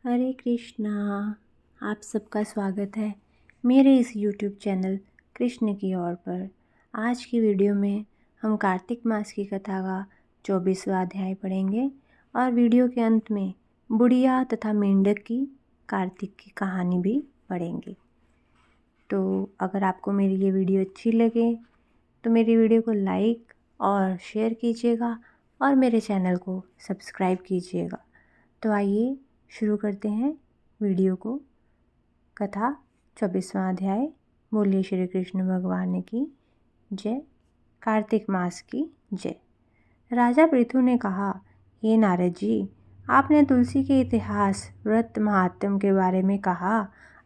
हरे कृष्णा। आप सबका स्वागत है मेरे इस YouTube चैनल कृष्ण की ओर पर। आज की वीडियो में हम कार्तिक मास की कथा का 24वां अध्याय पढ़ेंगे और वीडियो के अंत में बुढ़िया तथा मेंढक की कार्तिक की कहानी भी पढ़ेंगे। तो अगर आपको मेरी ये वीडियो अच्छी लगे तो मेरी वीडियो को लाइक और शेयर कीजिएगा और मेरे चैनल को सब्सक्राइब कीजिएगा। तो आइए शुरू करते हैं वीडियो को। कथा 24वां अध्याय। बोलिए श्री कृष्ण भगवान की जय। कार्तिक मास की जय। राजा पृथु ने कहा, हे नारद जी, आपने तुलसी के इतिहास व्रत महात्म्य के बारे में कहा।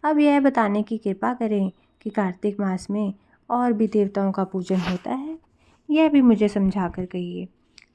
अब यह बताने की कृपा करें कि कार्तिक मास में और भी देवताओं का पूजन होता है, यह भी मुझे समझा कर कहिए।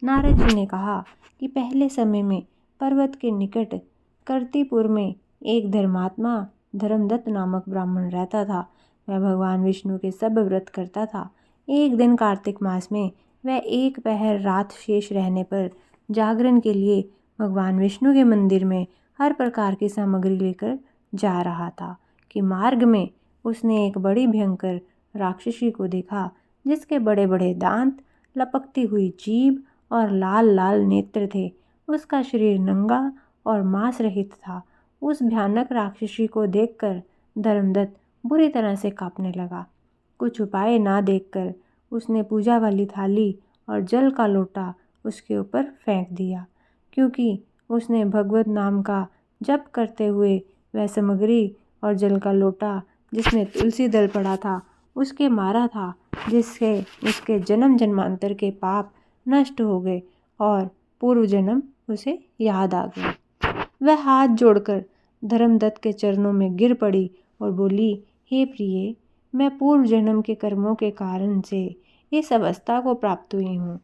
नारद जी ने कहा कि पहले समय में पर्वत के निकट कर्तिपुर में एक धर्मात्मा धर्मदत्त नामक ब्राह्मण रहता था। वह भगवान विष्णु के सब व्रत करता था। एक दिन कार्तिक मास में वह एक पहर रात शेष रहने पर जागरण के लिए भगवान विष्णु के मंदिर में हर प्रकार की सामग्री लेकर जा रहा था कि मार्ग में उसने एक बड़ी भयंकर राक्षसी को देखा, जिसके बड़े बड़े दांत, लपकती हुई जीभ और लाल लाल नेत्र थे। उसका शरीर नंगा और मांस रहित था। उस भयानक राक्षसी को देखकर धर्मदत्त बुरी तरह से कांपने लगा। कुछ उपाय ना देखकर उसने पूजा वाली थाली और जल का लोटा उसके ऊपर फेंक दिया, क्योंकि उसने भगवत नाम का जप करते हुए वह सामग्री और जल का लोटा जिसमें तुलसी दल पड़ा था उसके मारा था, जिससे उसके जन्म जन्मांतर के पाप नष्ट हो गए और पूर्व जन्म उसे याद आ गए। वह हाथ जोड़कर धर्मदत्त के चरणों में गिर पड़ी और बोली, हे प्रिय, मैं पूर्व जन्म के कर्मों के कारण से इस अवस्था को प्राप्त हुई हूँ।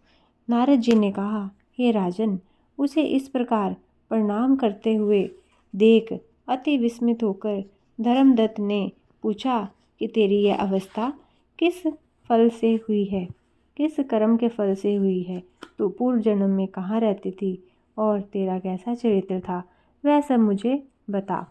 नारद जी ने कहा, हे राजन, उसे इस प्रकार प्रणाम करते हुए देख अति विस्मित होकर धर्मदत्त ने पूछा कि तेरी यह अवस्था किस फल से हुई है, किस कर्म के फल से हुई है? तू पूर्व जन्म में कहाँ रहती थी और तेरा कैसा चरित्र था, वह सब मुझे बता।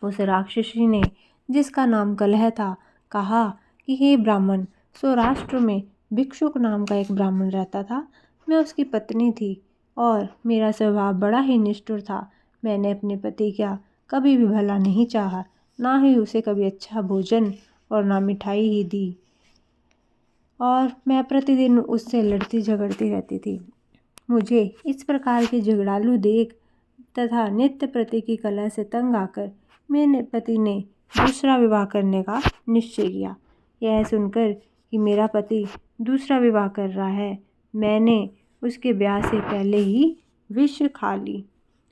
उस राक्षसी ने, जिसका नाम कलह था, कहा कि हे ब्राह्मण, सौराष्ट्र में भिक्षुक नाम का एक ब्राह्मण रहता था। मैं उसकी पत्नी थी और मेरा स्वभाव बड़ा ही निष्ठुर था। मैंने अपने पति का कभी भी भला नहीं चाहा, ना ही उसे कभी अच्छा भोजन और ना मिठाई ही दी, और मैं प्रतिदिन उससे लड़ती झगड़ती रहती थी। मुझे इस प्रकार के झगड़ालू देख तथा नित्य प्रति की कलह से तंग आकर मेरे पति ने दूसरा विवाह करने का निश्चय किया। यह सुनकर कि मेरा पति दूसरा विवाह कर रहा है, मैंने उसके ब्याह से पहले ही विष खा ली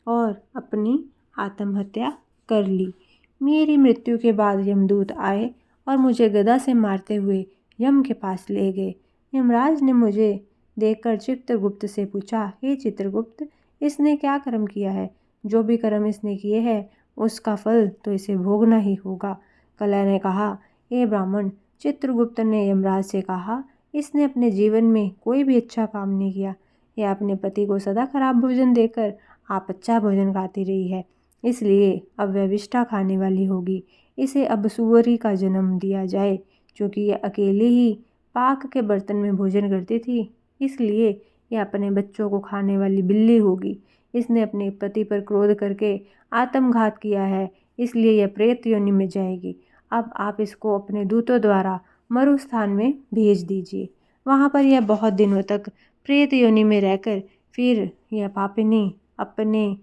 और अपनी आत्महत्या कर ली। मेरी मृत्यु के बाद यमदूत आए और मुझे गदा से मारते हुए यम के पास ले गए। यमराज ने मुझे देखकर चित्रगुप्त से पूछा, हे चित्रगुप्त, इसने क्या कर्म किया है? जो भी कर्म इसने किए हैं उसका फल तो इसे भोगना ही होगा। कलह ने कहा, हे ब्राह्मण, चित्रगुप्त ने यमराज से कहा, इसने अपने जीवन में कोई भी अच्छा काम नहीं किया। यह अपने पति को सदा खराब भोजन देकर आप अच्छा भोजन खाती रही है, इसलिए अब वह विष्ठा खाने वाली होगी। इसे अब सुअरी का जन्म दिया जाए, क्योंकि यह अकेले ही पाक के बर्तन में भोजन करती थी, इसलिए यह अपने बच्चों को खाने वाली बिल्ली होगी। इसने अपने पति पर क्रोध करके आत्मघात किया है, इसलिए यह प्रेत योनि में जाएगी। अब आप इसको अपने दूतों द्वारा मरुस्थान में भेज दीजिए। वहाँ पर यह बहुत दिनों तक प्रेत योनि में रहकर फिर यह पापिनी अपने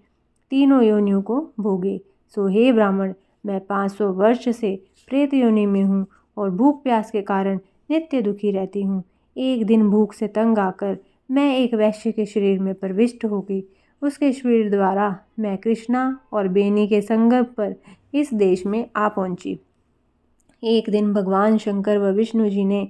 तीनों योनियों को भोगे। सो हे ब्राह्मण, मैं 500 वर्ष से प्रेत योनि में हूँ और भूख प्यास के कारण नित्य दुखी रहती हूँ। एक दिन भूख से तंग आकर मैं एक वैश्य के शरीर में प्रविष्ट हो गई। उसके शरीर द्वारा मैं कृष्णा और बेनी के संगम पर इस देश में आ पहुंची। एक दिन भगवान शंकर व विष्णु जी ने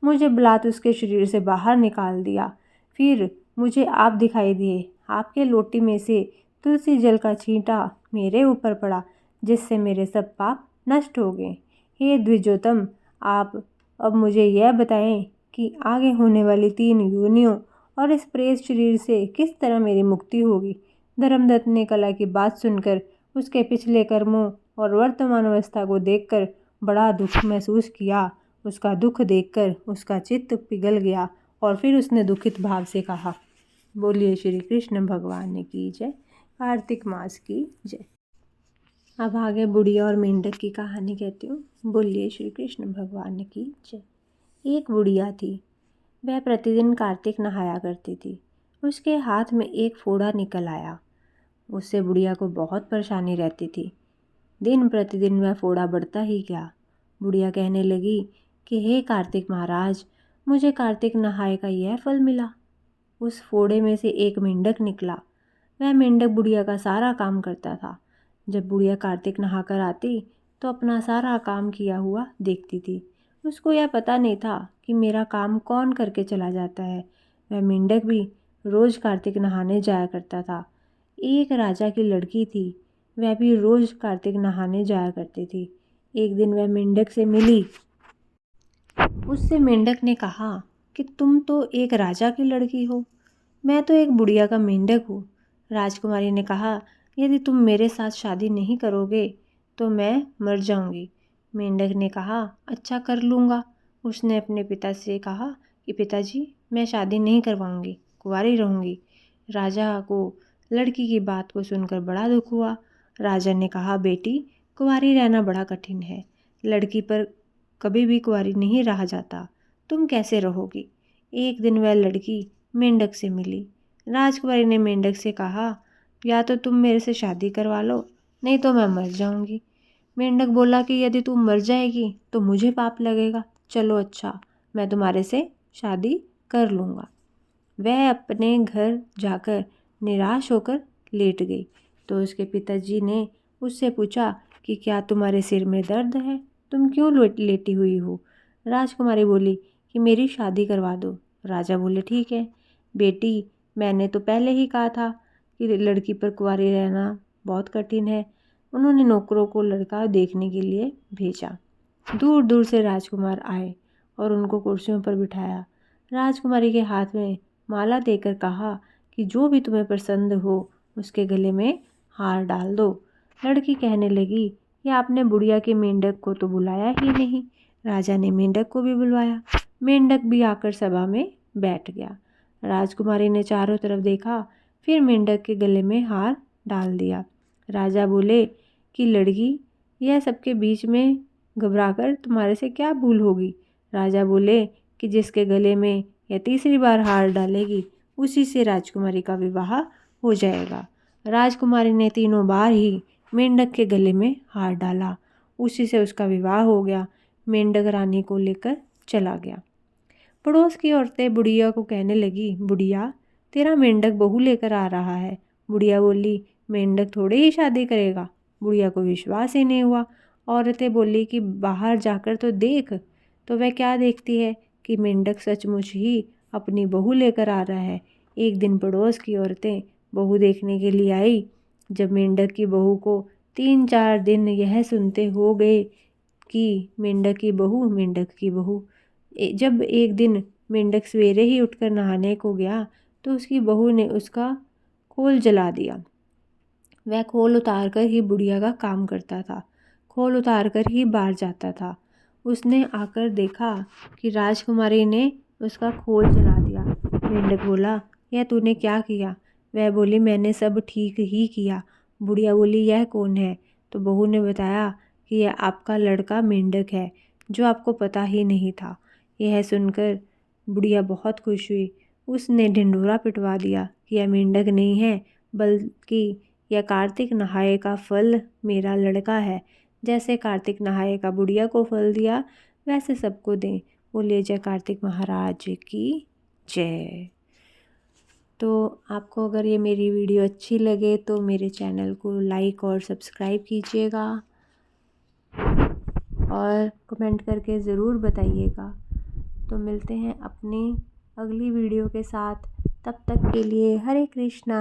मुझे बलात् उसके शरीर से बाहर निकाल दिया। फिर मुझे आप दिखाई दिए। आपके लोटी में से तुलसी जल का छींटा मेरे ऊपर पड़ा, जिससे मेरे सब पाप नष्ट हो गए। हे द्विजोतम, आप अब मुझे यह बताएं कि आगे होने वाली 3 योनियों और इस प्रेत शरीर से किस तरह मेरी मुक्ति होगी। धर्मदत्त ने कला की बात सुनकर उसके पिछले कर्मों और वर्तमान अवस्था को देखकर बड़ा दुख महसूस किया। उसका दुख देखकर उसका चित्त पिघल गया और फिर उसने दुखित भाव से कहा, बोलिए श्री कृष्ण भगवान की जय, कार्तिक मास की जय। अब आगे बुढ़िया और मेंढक की कहानी कहती हूँ। बोलिए श्री कृष्ण भगवान की जय। एक बुढ़िया थी, वह प्रतिदिन कार्तिक नहाया करती थी। उसके हाथ में एक फोड़ा निकल आया। उससे बुढ़िया को बहुत परेशानी रहती थी। दिन प्रतिदिन वह फोड़ा बढ़ता ही गया। बुढ़िया कहने लगी कि हे कार्तिक महाराज, मुझे कार्तिक नहाए का यह फल मिला। उस फोड़े में से एक मेंढक निकला। वह मेंढक बुढ़िया का सारा काम करता था। जब बुढ़िया कार्तिक नहाकर आती तो अपना सारा काम किया हुआ देखती थी। उसको यह पता नहीं था कि मेरा काम कौन करके चला जाता है। वह मेंढक भी रोज़ कार्तिक नहाने जाया करता था। एक राजा की लड़की थी, वह भी रोज़ कार्तिक नहाने जाया करती थी। एक दिन वह मेंढक से मिली। उससे मेंढक ने कहा कि तुम तो एक राजा की लड़की हो, मैं तो एक बुढ़िया का मेंढक हूँ। राजकुमारी ने कहा, यदि तुम मेरे साथ शादी नहीं करोगे तो मैं मर जाऊंगी। मेंढक ने कहा, अच्छा कर लूँगा। उसने अपने पिता से कहा कि पिताजी, मैं शादी नहीं करवाऊंगी, कुंवारी रहूंगी। राजा को लड़की की बात को सुनकर बड़ा दुख हुआ। राजा ने कहा, बेटी, कुंवारी रहना बड़ा कठिन है। लड़की पर कभी भी कुंवारी नहीं रहा जाता, तुम कैसे रहोगी। एक दिन वह लड़की मेंढक से मिली। राजकुमारी ने मेंढक से कहा, या तो तुम मेरे से शादी करवा लो, नहीं तो मैं मर जाऊंगी। मेंढक बोला कि यदि तुम मर जाएगी तो मुझे पाप लगेगा। चलो अच्छा, मैं तुम्हारे से शादी कर लूँगा। वह अपने घर जाकर निराश होकर लेट गई। तो उसके पिताजी ने उससे पूछा कि क्या तुम्हारे सिर में दर्द है, तुम क्यों लेटी हुई हो। राजकुमारी बोली कि मेरी शादी करवा दो। राजा बोले, ठीक है बेटी, मैंने तो पहले ही कहा था कि लड़की पर कुंवारी रहना बहुत कठिन है। उन्होंने नौकरों को लड़का देखने के लिए भेजा। दूर दूर से राजकुमार आए और उनको कुर्सियों पर बिठाया। राजकुमारी के हाथ में माला देकर कहा कि जो भी तुम्हें पसंद हो उसके गले में हार डाल दो। लड़की कहने लगी कि आपने बुढ़िया के मेंढक को तो बुलाया ही नहीं। राजा ने मेंढक को भी बुलवाया। मेंढक भी आकर सभा में बैठ गया। राजकुमारी ने चारों तरफ देखा, फिर मेंढक के गले में हार डाल दिया। राजा बोले कि लड़की, यह सबके बीच में घबराकर तुम्हारे से क्या भूल होगी। राजा बोले कि जिसके गले में यह तीसरी बार हार डालेगी उसी से राजकुमारी का विवाह हो जाएगा। राजकुमारी ने तीनों बार ही मेंढक के गले में हार डाला, उसी से उसका विवाह हो गया। मेंढक रानी को लेकर चला गया। पड़ोस की औरतें बुढ़िया को कहने लगी, बुढ़िया, तेरा मेंढक बहू लेकर आ रहा है। बुढ़िया बोली, मेंढक थोड़े ही शादी करेगा। बुढ़िया को विश्वास ही नहीं हुआ। औरतें बोली कि बाहर जाकर तो देख। तो वह क्या देखती है कि मेंढक सचमुच ही अपनी बहू लेकर आ रहा है। एक दिन पड़ोस की औरतें बहू देखने के लिए आई। जब मेंढक की बहू को 3-4 दिन यह सुनते हो गए कि मेंढक की बहू। जब एक दिन मेंढक सवेरे ही उठकर नहाने को गया तो उसकी बहू ने उसका खोल जला दिया। वह खोल उतार कर ही बुढ़िया का काम करता था, खोल उतार कर ही बाहर जाता था। उसने आकर देखा कि राजकुमारी ने उसका खोल जला दिया। मेंढक बोला, यह तूने क्या किया। वह बोली, मैंने सब ठीक ही किया। बुढ़िया बोली, यह कौन है। तो बहू ने बताया कि यह आपका लड़का मेंढक है, जो आपको पता ही नहीं था। यह सुनकर बुढ़िया बहुत खुश हुई। उसने ढिंढोरा पिटवा दिया कि यह मेंढक नहीं है, बल्कि यह कार्तिक नहाए का फल मेरा लड़का है। जैसे कार्तिक नहाए का बुढ़िया को फल दिया, वैसे सबको दें। बोलिए जय कार्तिक महाराज की जय। तो आपको अगर ये मेरी वीडियो अच्छी लगे तो मेरे चैनल को लाइक और सब्सक्राइब कीजिएगा और कमेंट करके ज़रूर बताइएगा। तो मिलते हैं अपनी अगली वीडियो के साथ, तब तक के लिए हरे कृष्णा।